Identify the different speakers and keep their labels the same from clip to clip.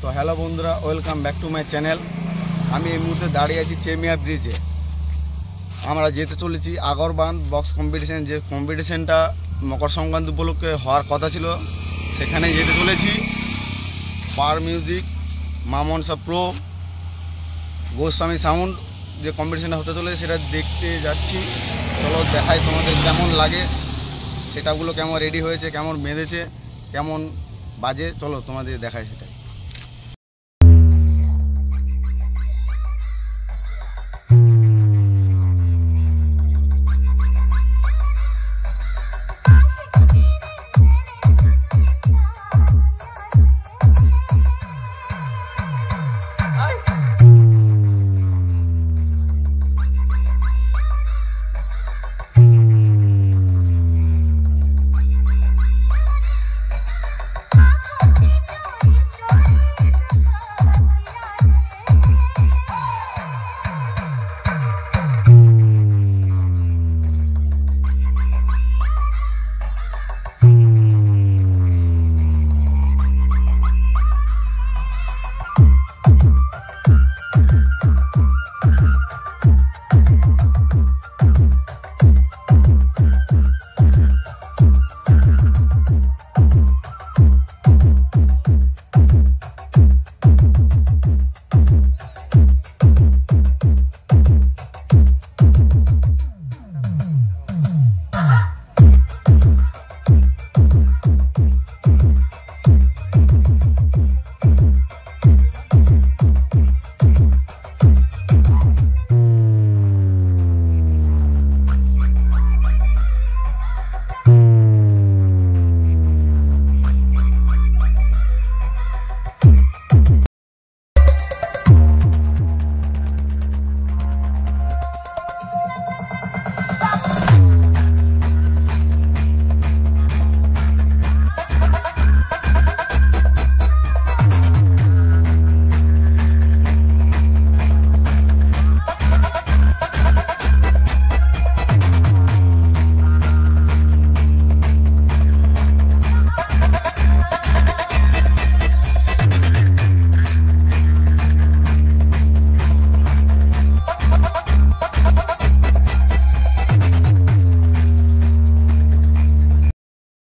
Speaker 1: तो हेलो बंधुरा welcome back to my channel. আমি এই মুহূর্তে দাঁড়িয়ে আছি চেমিয়া ব্রিজে। আমরা যেতে চলেছি আগরবান বক্স কম্পিটিশন, যে কম্পিটিশনটা মকর সংক্রান্তি উপলক্ষে হওয়ার কথা ছিল, সেখানে যেতে চলেছি। পার মিউজিক, মামনসা প্রো, গোস্বামী সাউন্ড যে কম্পিটিশনটা হতে চলেছে সেটা দেখতে যাচ্ছি। চলো দেখাই তোমাদের কেমন লাগে, সেটাগুলো কেমন রেডি হয়েছে, কেমন বেঁধেছে, কেমন বাজে, চলো তোমাদের দেখাই সেটাই।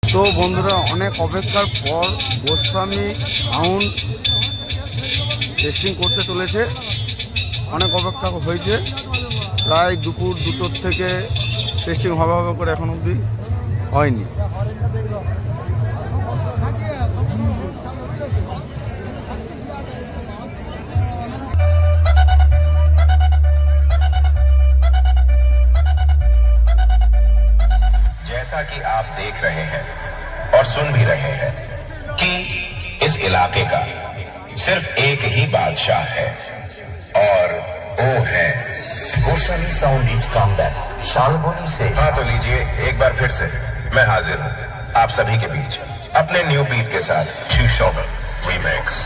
Speaker 1: তো বন্ধুরা, অনেক অপেক্ষার পর গোস্বামী সাউন্ড টেস্টিং করতে চলেছে। অনেক অপেক্ষা হয়েছে, প্রায় দুপুর 2টোর থেকে টেস্টিং হবে করে এখন অবধি হয়নি।
Speaker 2: जैसा कि आप देख रहे हैं और सुन भी रहे हैं कि इस इलाके का सिर्फ एक ही बादशाह है और वो है Goswami sound is come back Shalboni से। हाँ तो लीजिए एक बार फिर से मैं हाजिर हूँ आप सभी के बीच अपने न्यू बीट के साथ रीमिक्स।